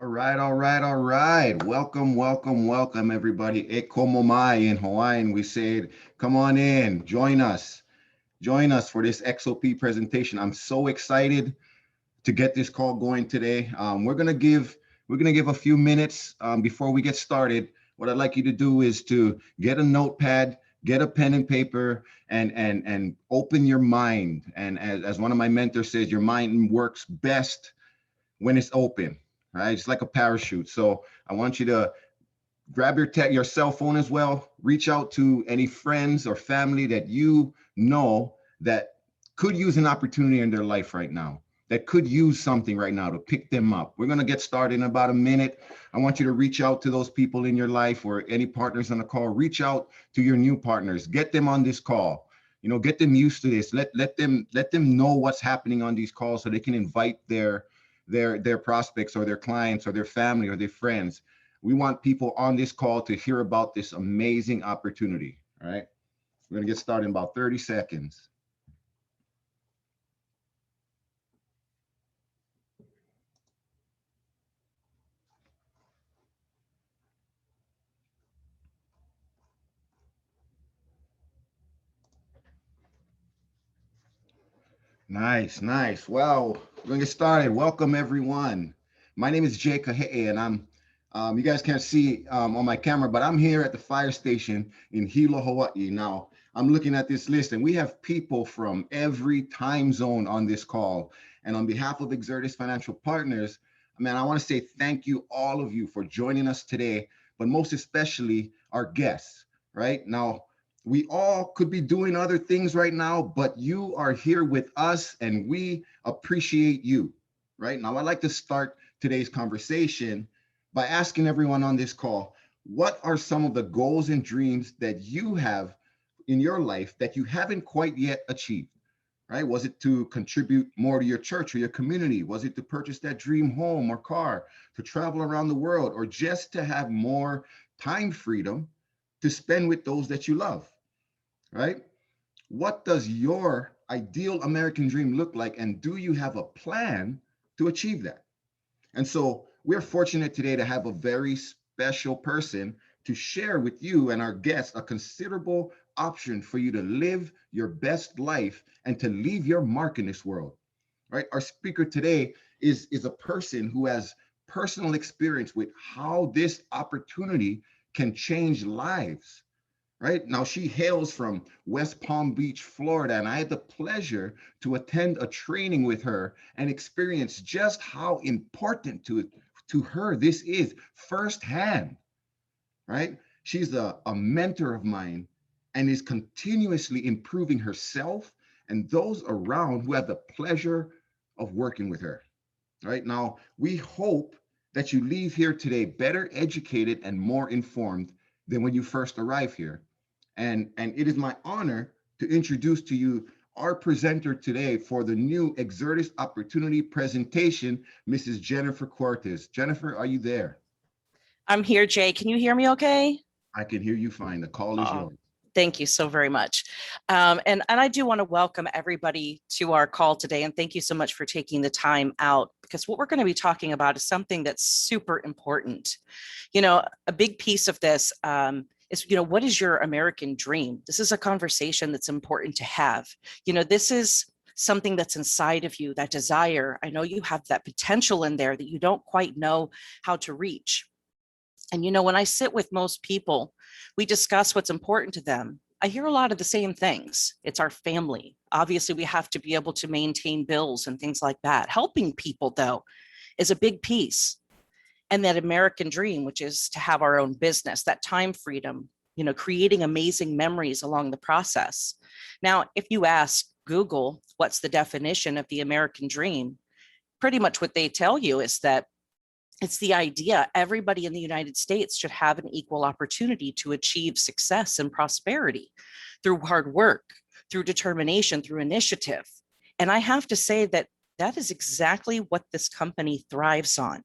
All right. Welcome, everybody. E como mai in Hawaiian, we say, come on in, join us. Join us for this XOP presentation. I'm so excited to get this call going today. We're gonna give a few minutes before we get started. What I'd like you to do is to get a notepad, get a pen and paper, and open your mind. And as one of my mentors says, your mind works best when it's open, right? It's like a parachute. So I want you to grab your cell phone as well. Reach out to any friends or family that you know that could use an opportunity in their life right now, that could use something right now to pick them up. We're going to get started in about a minute. I want you to reach out to those people in your life or any partners on the call. Reach out to your new partners. Get them on this call. Get them used to this. Let them know what's happening on these calls so they can invite their prospects or their clients or their family or their friends. We want people on this call to hear about this amazing opportunity. All right. We're going to get started in about 30 seconds. Nice. Well, we're going to get started. Welcome, everyone. My name is Jay Kahe'e, and you guys can't see on my camera, but I'm here at the fire station in Hilo, Hawaii. Now, I'm looking at this list, and we have people from every time zone on this call. And on behalf of Exertis Financial Partners, man, I want to say thank you, all of you, for joining us today, but most especially our guests, right? Now, we all could be doing other things right now, but you are here with us and we appreciate you, right? Now, I'd like to start today's conversation by asking everyone on this call, what are some of the goals and dreams that you have in your life that you haven't quite yet achieved, right? Was it to contribute more to your church or your community? Was it to purchase that dream home or car, to travel around the world, or just to have more time freedom to spend with those that you love, right? What does your ideal American dream look like? And do you have a plan to achieve that? And so we're fortunate today to have a very special person to share with you and our guests a considerable option for you to live your best life and to leave your mark in this world, right? Our speaker today is a person who has personal experience with how this opportunity can change lives. Right now, she hails from West Palm Beach, Florida, and I had the pleasure to attend a training with her and experience just how important to her this is firsthand. Right? She's a mentor of mine and is continuously improving herself and those around who have the pleasure of working with her. Right now, we hope that you leave here today better educated and more informed than when you first arrived here. And it is my honor to introduce to you our presenter today for the new Exertis Opportunity presentation, Mrs. Jennifer Cortez. Jennifer, are you there? I'm here, Jay. Can you hear me okay? I can hear you fine. The call is yours. Thank you so very much. And I do want to welcome everybody to our call today. And thank you so much for taking the time out, because what we're going to be talking about is something that's super important. A big piece of this is, what is your American dream? This is a conversation that's important to have. This is something that's inside of you, that desire. I know you have that potential in there that you don't quite know how to reach. And, when I sit with most people, we discuss what's important to them. I hear a lot of the same things. It's our family. Obviously, we have to be able to maintain bills and things like that. Helping people, though, is a big piece. And that American dream, which is to have our own business, that time freedom, creating amazing memories along the process. Now, if you ask Google, what's the definition of the American dream? Pretty much what they tell you is that it's the idea everybody in the United States should have an equal opportunity to achieve success and prosperity through hard work, through determination, through initiative. And I have to say that that is exactly what this company thrives on.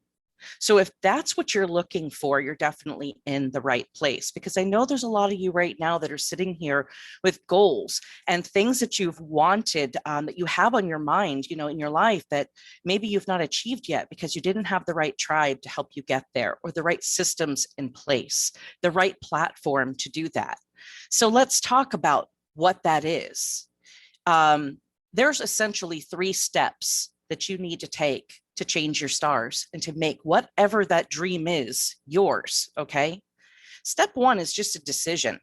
So if that's what you're looking for, you're definitely in the right place, because I know there's a lot of you right now that are sitting here with goals and things that you've wanted, that you have on your mind, in your life that maybe you've not achieved yet because you didn't have the right tribe to help you get there, or the right systems in place, the right platform to do that. So let's talk about what that is. There's essentially 3 steps that you need to take to change your stars and to make whatever that dream is yours. Okay. Step 1 is just a decision.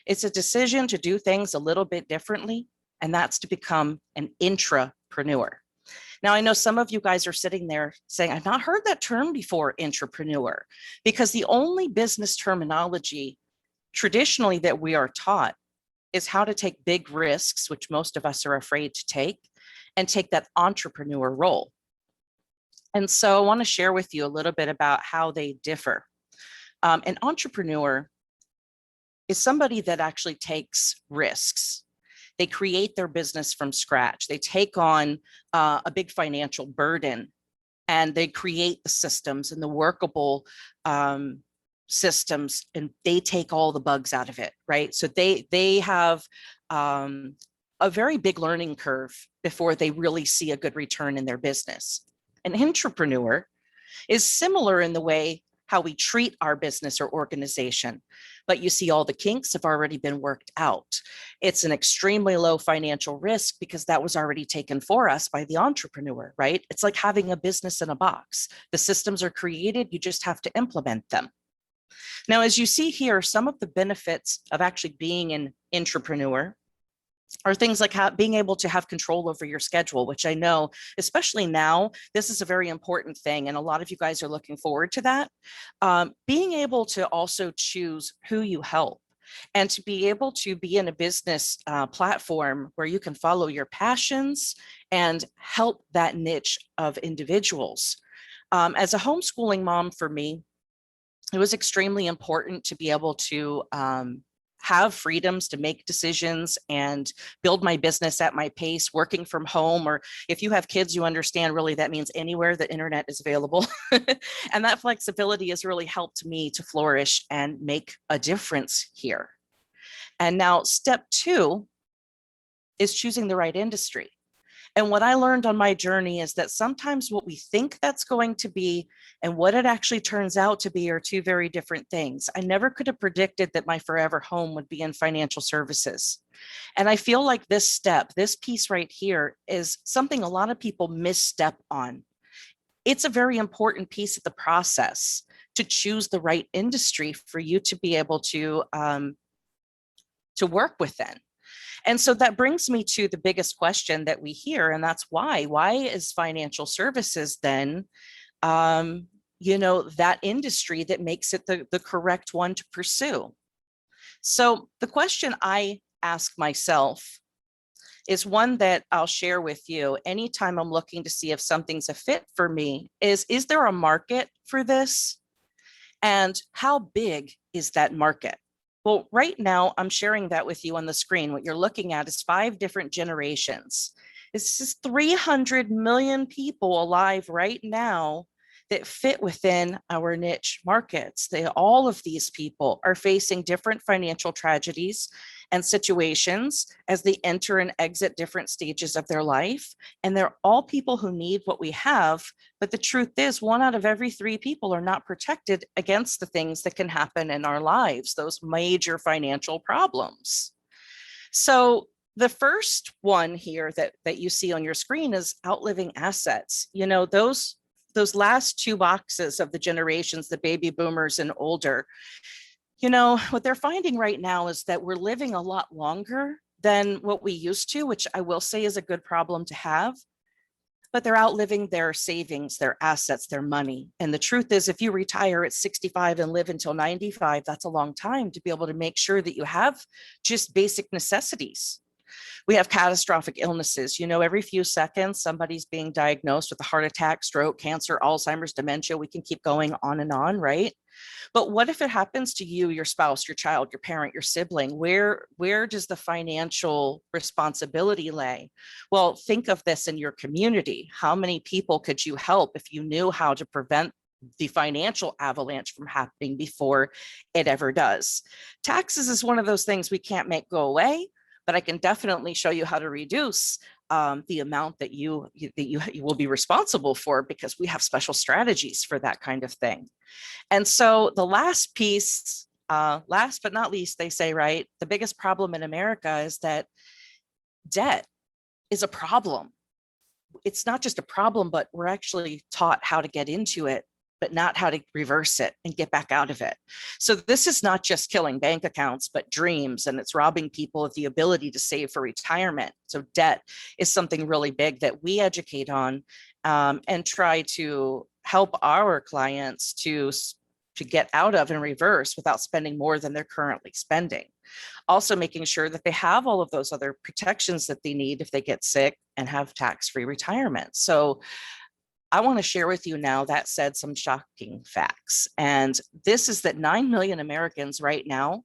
It's a decision to do things a little bit differently, and that's to become an intrapreneur. Now, I know some of you guys are sitting there saying, I've not heard that term before, intrapreneur, because the only business terminology traditionally that we are taught is how to take big risks, which most of us are afraid to take, and take that entrepreneur role. And so I want to share with you a little bit about how they differ. An entrepreneur is somebody that actually takes risks. They create their business from scratch. They take on a big financial burden, and they create the systems and the workable systems, and they take all the bugs out of it, right? So they have a very big learning curve before they really see a good return in their business. An entrepreneur is similar in the way how we treat our business or organization, but you see all the kinks have already been worked out. It's an extremely low financial risk because that was already taken for us by the entrepreneur, right? It's like having a business in a box. The systems are created, you just have to implement them. Now, as you see here, some of the benefits of actually being an entrepreneur are things like being able to have control over your schedule, which I know, especially now, this is a very important thing. And a lot of you guys are looking forward to that. Being able to also choose who you help, and to be able to be in a business platform where you can follow your passions and help that niche of individuals. As a homeschooling mom, for me, it was extremely important to be able to have freedoms to make decisions and build my business at my pace, working from home. Or if you have kids, you understand really that means anywhere the internet is available. And that flexibility has really helped me to flourish and make a difference here. And now step 2 is choosing the right industry. And what I learned on my journey is that sometimes what we think that's going to be and what it actually turns out to be are 2 very different things. I never could have predicted that my forever home would be in financial services. And I feel like this step, this piece right here, is something a lot of people misstep on. It's a very important piece of the process to choose the right industry for you to be able to work within. And so that brings me to the biggest question that we hear, and that's why. Why is financial services then, that industry that makes it the correct one to pursue? So the question I ask myself is one that I'll share with you anytime I'm looking to see if something's a fit for me is there a market for this? And how big is that market? Well, right now, I'm sharing that with you on the screen. What you're looking at is 5 different generations. It's just 300 million people alive right now that fit within our niche markets. All of these people are facing different financial tragedies and situations as they enter and exit different stages of their life. And they're all people who need what we have. But the truth is, 1 out of every 3 people are not protected against the things that can happen in our lives, those major financial problems. So the first one here that you see on your screen is outliving assets. Those last 2 boxes of the generations, the baby boomers and older, what they're finding right now is that we're living a lot longer than what we used to, which I will say is a good problem to have, but they're outliving their savings, their assets, their money. And the truth is, if you retire at 65 and live until 95, that's a long time to be able to make sure that you have just basic necessities. We have catastrophic illnesses. Every few seconds, somebody's being diagnosed with a heart attack, stroke, cancer, Alzheimer's, dementia. We can keep going on, right? But what if it happens to you, your spouse, your child, your parent, your sibling? Where does the financial responsibility lay? Well, think of this in your community. How many people could you help if you knew how to prevent the financial avalanche from happening before it ever does. Taxes is one of those things we can't make go away, but I can definitely show you how to reduce the amount that you will be responsible for, because we have special strategies for that kind of thing. And so the last piece, last but not least, they say, right, the biggest problem in America is that debt is a problem. It's not just a problem, but we're actually taught how to get into it, but not how to reverse it and get back out of it. So this is not just killing bank accounts, but dreams, and it's robbing people of the ability to save for retirement. So debt is something really big that we educate on, and try to help our clients to get out of and reverse without spending more than they're currently spending. Also making sure that they have all of those other protections that they need if they get sick, and have tax-free retirement. So I want to share with you now, that said, some shocking facts. And this is that 9 million Americans right now,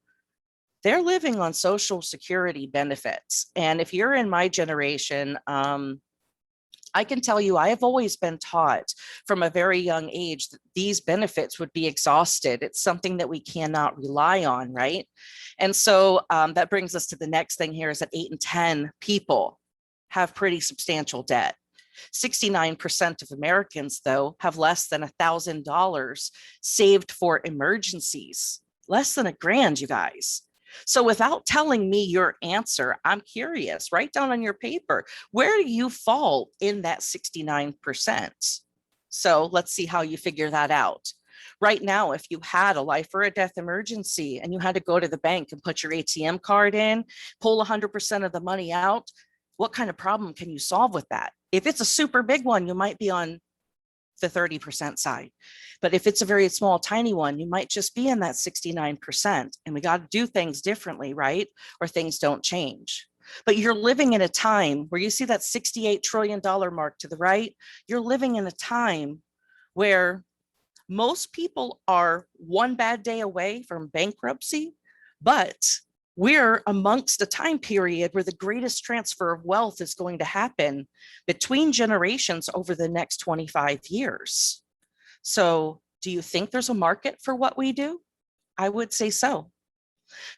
they're living on Social Security benefits. And if you're in my generation, I can tell you, I have always been taught from a very young age that these benefits would be exhausted. It's something that we cannot rely on, right? And so that brings us to the next thing here, is that 8 in 10 people have pretty substantial debt. 69% of Americans, though, have less than $1,000 saved for emergencies. Less than $1,000, you guys. So without telling me your answer, I'm curious, write down on your paper, where do you fall in that 69%? So let's see how you figure that out. Right now, if you had a life or a death emergency and you had to go to the bank and put your ATM card in, pull 100% of the money out, what kind of problem can you solve with that? If it's a super big one, you might be on the 30% side. But if it's a very small, tiny one, you might just be in that 69%. And we got to do things differently, right? Or things don't change. But you're living in a time where you see that $68 trillion mark to the right. You're living in a time where most people are one bad day away from bankruptcy, but we're amongst a time period where the greatest transfer of wealth is going to happen between generations over the next 25 years. So do you think there's a market for what we do? I would say so.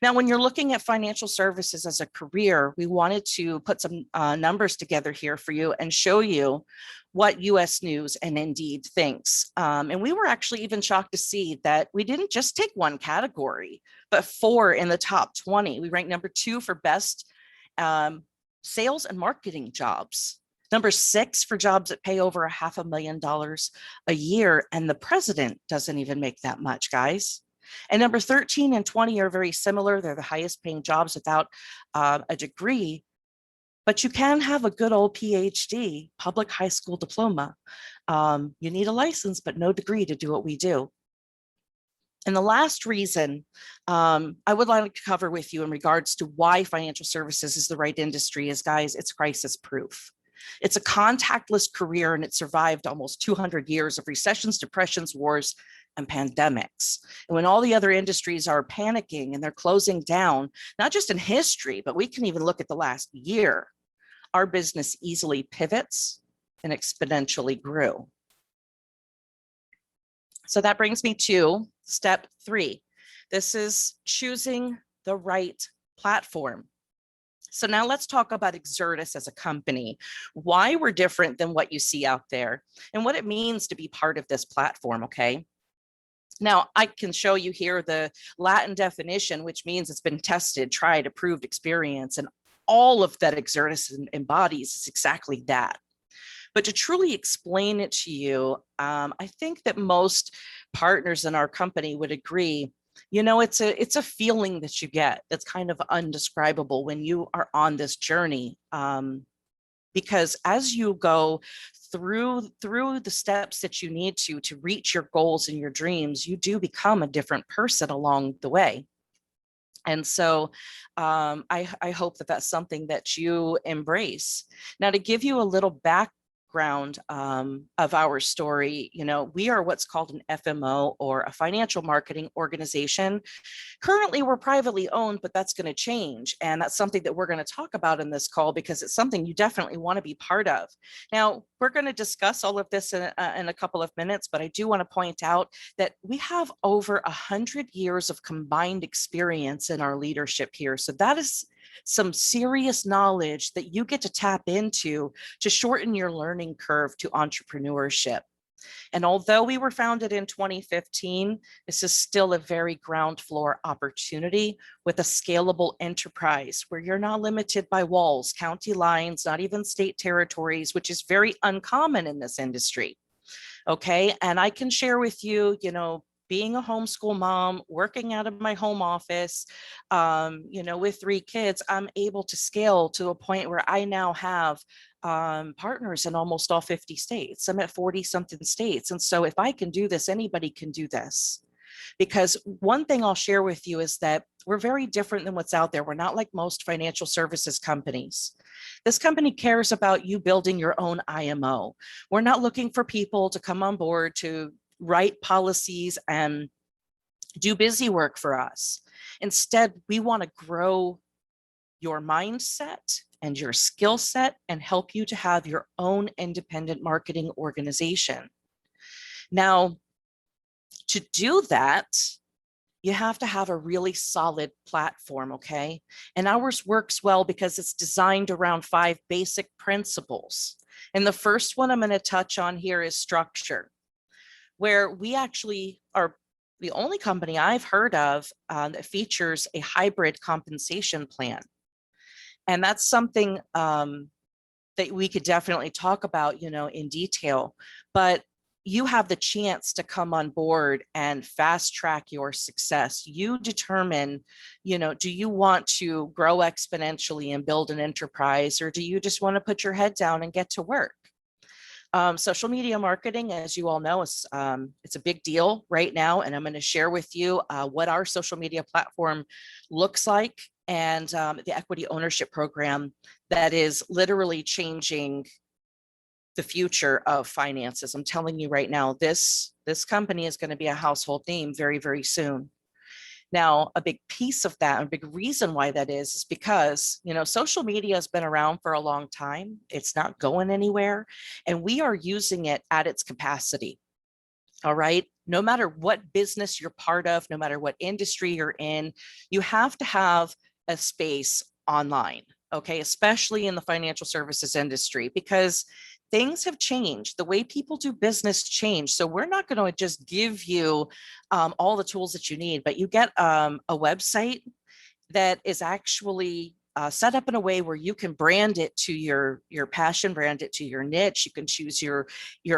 Now, when you're looking at financial services as a career, we wanted to put some numbers together here for you and show you what US News and Indeed thinks. And we were actually even shocked to see that we didn't just take one category, but 4 in the top 20. We ranked number 2 for best sales and marketing jobs. Number 6 for jobs that pay over $500,000 a year. And the president doesn't even make that much, guys. And number 13 and 20 are very similar. They're the highest paying jobs without a degree, but you can have a good old PhD, public high school diploma. You need a license, but no degree to do what we do. And the last reason I would like to cover with you in regards to why financial services is the right industry is, guys, it's crisis proof. It's a contactless career, and it survived almost 200 years of recessions, depressions, wars, and pandemics. And when all the other industries are panicking and they're closing down, not just in history, but we can even look at the last year, our business easily pivots and exponentially grew. So that brings me to step 3. This is choosing the right platform. So now let's talk about Exertis as a company, why we're different than what you see out there, and what it means to be part of this platform, okay? Now, I can show you here the Latin definition, which means it's been tested, tried, approved, experience, and all of that Exertis embodies is exactly that. But to truly explain it to you, I think that most partners in our company would agree, you know, it's a feeling that you get that's kind of undescribable when you are on this journey. Because as you go through the steps that you need to reach your goals and your dreams, you do become a different person along the way. And so I hope that that's something that you embrace. Now, to give you a little background background of our story, we are what's called an FMO, or a financial marketing organization. Currently, we're privately owned, but that's going to change. And that's something that we're going to talk about in this call, because it's something you definitely want to be part of. Now, we're going to discuss all of this in a couple of minutes, but I do want to point out that we have over 100 years of combined experience in our leadership here. So that is some serious knowledge that you get to tap into to shorten your learning curve to entrepreneurship. And although we were founded in 2015, this is still a very ground floor opportunity with a scalable enterprise where you're not limited by walls, county lines, not even state territories, which is very uncommon in this industry. Okay. And I can share with you, being a homeschool mom, working out of my home office, with 3 kids, I'm able to scale to a point where I now have partners in almost all 50 states. I'm at 40 something states. And so if I can do this, anybody can do this. Because one thing I'll share with you is that we're very different than what's out there. We're not like most financial services companies. This company cares about you building your own IMO. We're not looking for people to come on board to write policies and do busy work for us. Instead, we want to grow your mindset and your skill set and help you to have your own independent marketing organization. Now, to do that, you have to have a really solid platform, okay? And ours works well because it's designed around 5 basic principles. And the first one I'm going to touch on here is structure, where we actually are the only company I've heard of that features a hybrid compensation plan. And that's something that we could definitely talk about, in detail. But you have the chance to come on board and fast track your success. You determine, do you want to grow exponentially and build an enterprise, or do you just want to put your head down and get to work? Social media marketing, as you all know, is it's a big deal right now. And I'm going to share with you what our social media platform looks like, and the equity ownership program that is literally changing the future of finances. I'm telling you right now, this company is going to be a household name very, very soon. Now, a big piece of that, and a big reason why that is because, social media has been around for a long time. It's not going anywhere, and we are using it at its capacity. All right. No matter what business you're part of, no matter what industry you're in, you have to have a space online. Okay. Especially in the financial services industry, because things have changed. The way people do business changed. So we're not going to just give you all the tools that you need, but you get a website that is actually set up in a way where you can brand it to your passion, brand it to your niche. You can choose your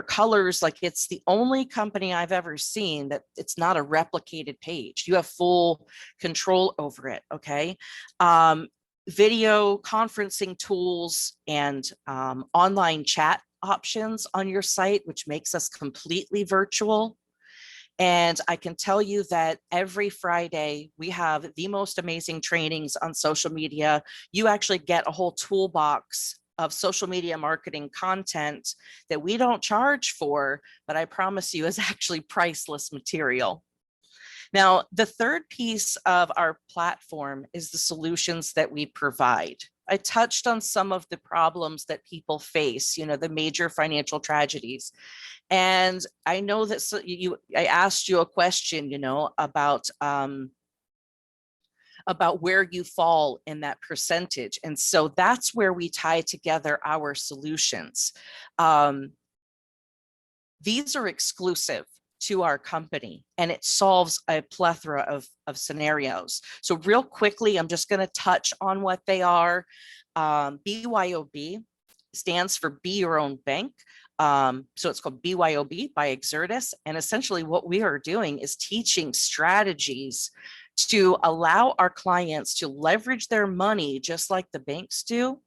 colors. Like, it's the only company I've ever seen that it's not a replicated page. You have full control over it. Okay. Video conferencing tools and online chat options on your site, which makes us completely virtual. And I can tell you that every Friday we have the most amazing trainings on social media. You actually get a whole toolbox of social media marketing content that we don't charge for, but I promise you is actually priceless material. Now, the third piece of our platform is the solutions that we provide. I touched on some of the problems that people face, the major financial tragedies. And I know that I asked you a question, about where you fall in that percentage. And so that's where we tie together our solutions. These are exclusive to our company, and it solves a plethora of scenarios. So real quickly, I'm just going to touch on what they are. BYOB stands for Be Your Own Bank. So it's called BYOB by Exertis. And essentially what we are doing is teaching strategies to allow our clients to leverage their money just like the banks do,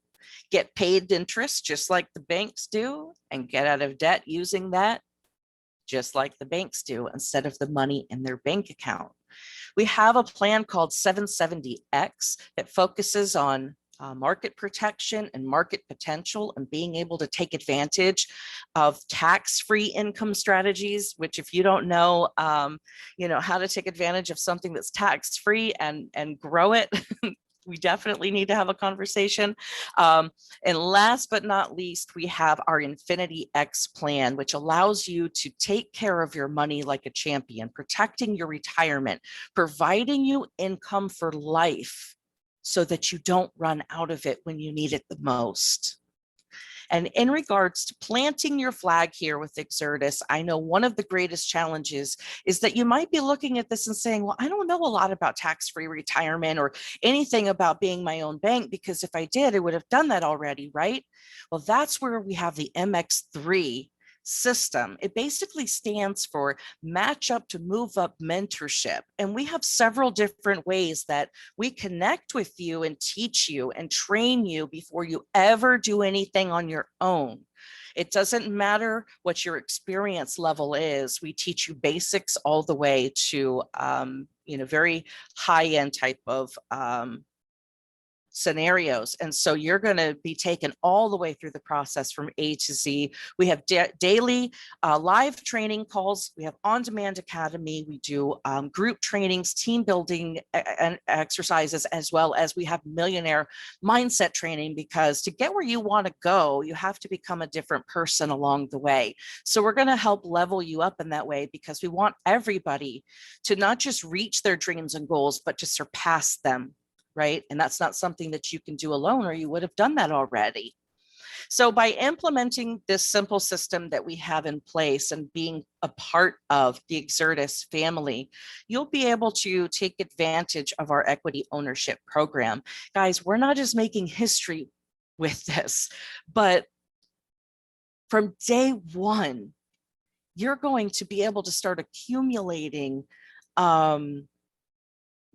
get paid interest just like the banks do, and get out of debt using that just like the banks do, instead of the money in their bank account. We have a plan called 770X that focuses on market protection and market potential, and being able to take advantage of tax-free income strategies, which if you don't know, how to take advantage of something that's tax-free and grow it, we definitely need to have a conversation. And last but not least, we have our Infinity X plan, which allows you to take care of your money like a champion, protecting your retirement, providing you income for life so that you don't run out of it when you need it the most. And in regards to planting your flag here with Exertis, I know one of the greatest challenges is that you might be looking at this and saying, well, I don't know a lot about tax-free retirement or anything about being my own bank, because if I did, I would have done that already, right? Well, that's where we have the MX3 system. It basically stands for Match Up to Move Up Mentorship. And we have several different ways that we connect with you and teach you and train you before you ever do anything on your own. It doesn't matter what your experience level is. We teach you basics all the way to, very high-end type of scenarios. And so you're going to be taken all the way through the process from A to Z. We have daily live training calls. We have on-demand academy. We do group trainings, team building and exercises, as well as we have millionaire mindset training, because to get where you want to go, you have to become a different person along the way. So we're going to help level you up in that way, because we want everybody to not just reach their dreams and goals, but to surpass them. Right? And that's not something that you can do alone, or you would have done that already. So by implementing this simple system that we have in place and being a part of the Exertis family, you'll be able to take advantage of our equity ownership program. Guys, we're not just making history with this, but from day one, you're going to be able to start accumulating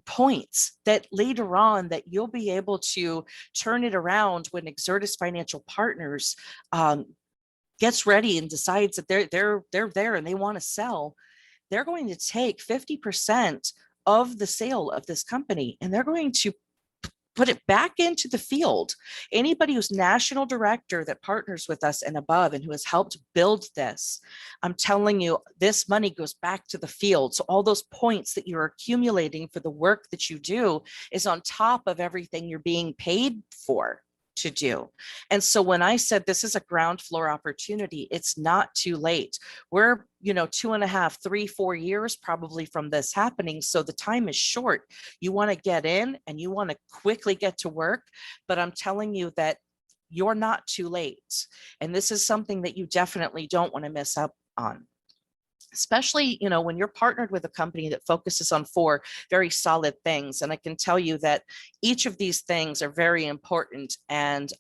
points that later on that you'll be able to turn it around when Exertis Financial Partners gets ready and decides that they're there and they want to sell. They're going to take 50% of the sale of this company, and they're going to put it back into the field. Anybody who's national director that partners with us and above and who has helped build this, I'm telling you, this money goes back to the field. So all those points that you're accumulating for the work that you do is on top of everything you're being paid for to do. And so when I said this is a ground floor opportunity, it's not too late. We're 2.5, 3, 4 years probably from this happening. So the time is short. You want to get in and you want to quickly get to work, but I'm telling you that you're not too late. And this is something that you definitely don't want to miss out on. Especially, when you're partnered with a company that focuses on 4 very solid things. And I can tell you that each of these things are very important, and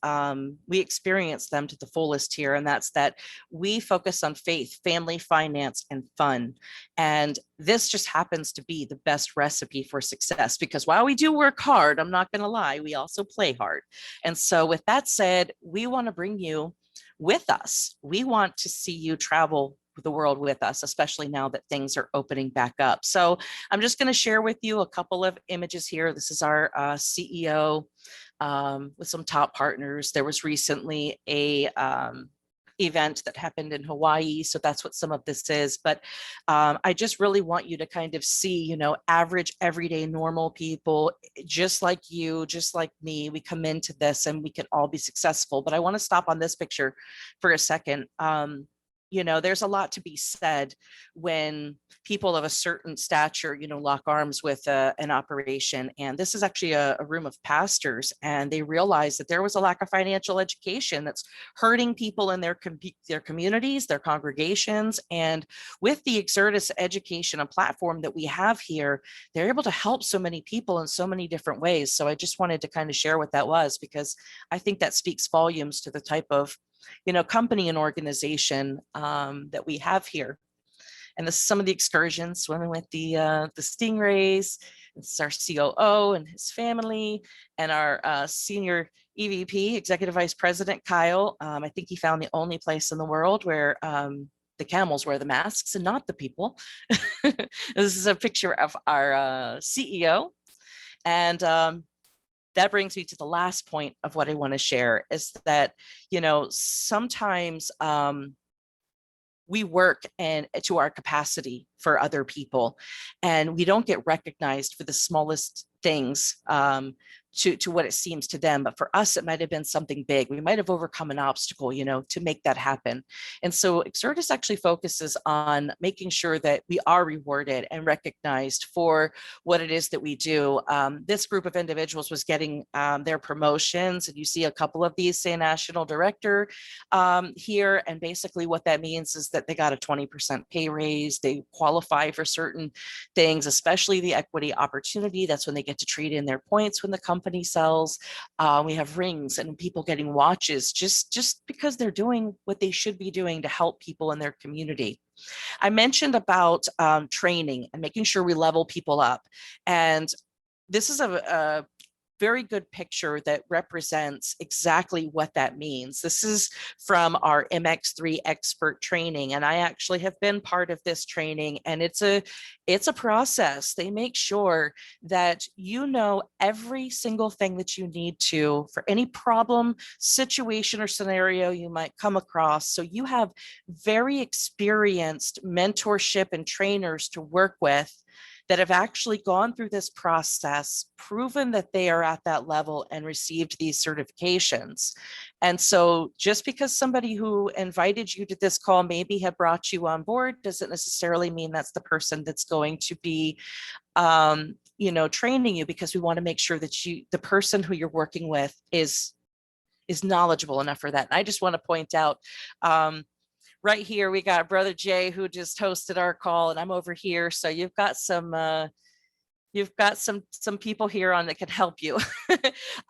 we experience them to the fullest here. And that's that we focus on faith, family, finance, and fun. And this just happens to be the best recipe for success, because while we do work hard, I'm not going to lie, we also play hard. And so with that said, we want to bring you with us. We want to see you travel the world with us, especially now that things are opening back up. So I'm just going to share with you a couple of images here. This is our CEO with some top partners. There was recently a event that happened in Hawaii. So that's what some of this is. But I just really want you to kind of see, average, everyday, normal people, just like you, just like me. We come into this and we can all be successful. But I want to stop on this picture for a second. There's a lot to be said when people of a certain stature, lock arms with an operation. And this is actually a room of pastors, and they realized that there was a lack of financial education that's hurting people in their communities, their congregations. And with the Exertis education, a platform that we have here, they're able to help so many people in so many different ways. So I just wanted to kind of share what that was, because I think that speaks volumes to the type of company and organization that we have here. And this is some of the excursions, swimming with the stingrays. This is our COO and his family, and our senior EVP, Executive Vice President Kyle. I think he found the only place in the world where the camels wear the masks and not the people. This is a picture of our CEO. And that brings me to the last point of what I want to share is that, sometimes we work and to our capacity for other people, and we don't get recognized for the smallest things, to what it seems to them. But for us, it might have been something big. We might have overcome an obstacle, to make that happen. And so Exertis actually focuses on making sure that we are rewarded and recognized for what it is that we do. This group of individuals was getting their promotions, and you see a couple of these say national director here. And basically what that means is that they got a 20% pay raise. They qualify for certain things, especially the equity opportunity. That's when they get to trade in their points when the company sells. We have rings and people getting watches just because they're doing what they should be doing to help people in their community. I mentioned about training and making sure we level people up. And this is a very good picture that represents exactly what that means. This is from our MX3 expert training, and I actually have been part of this training, and it's a process. They make sure that you know every single thing that you need to for any problem, situation, or scenario you might come across. So you have very experienced mentorship and trainers to work with that have actually gone through this process, proven that they are at that level and received these certifications. And so just because somebody who invited you to this call maybe had brought you on board doesn't necessarily mean that's the person that's going to be training you, because we want to make sure that the person who you're working with is knowledgeable enough for that. And I just want to point out, right here, we got Brother Jay who just hosted our call, and I'm over here. So you've got some people here on that can help you.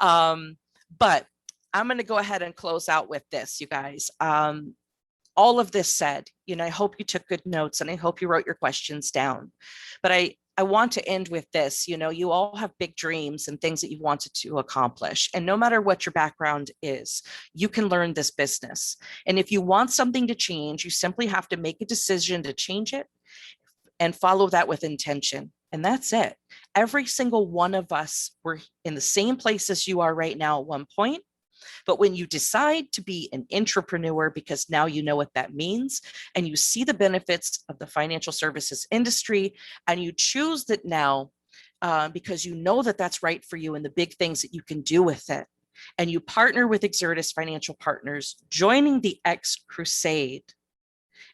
But I'm going to go ahead and close out with this, you guys. All of this said, I hope you took good notes, and I hope you wrote your questions down. But I want to end with this. You all have big dreams and things that you wanted to accomplish. And no matter what your background is, you can learn this business. And if you want something to change, you simply have to make a decision to change it and follow that with intention. And that's it. Every single one of us were in the same place as you are right now at one point. But when you decide to be an entrepreneur, because now you know what that means, and you see the benefits of the financial services industry, and you choose that now because you know that that's right for you and the big things that you can do with it, and you partner with Exertis Financial Partners, joining the X Crusade,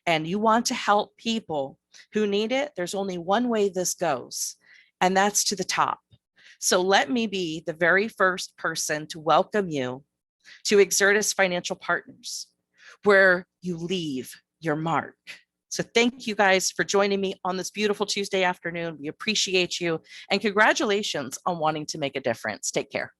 and you want to help people who need it, there's only one way this goes, and that's to the top. So let me be the very first person to welcome you to Exertis Financial Partners, where you leave your mark. So thank you guys for joining me on this beautiful Tuesday afternoon. We appreciate you, and congratulations on wanting to make a difference. Take care.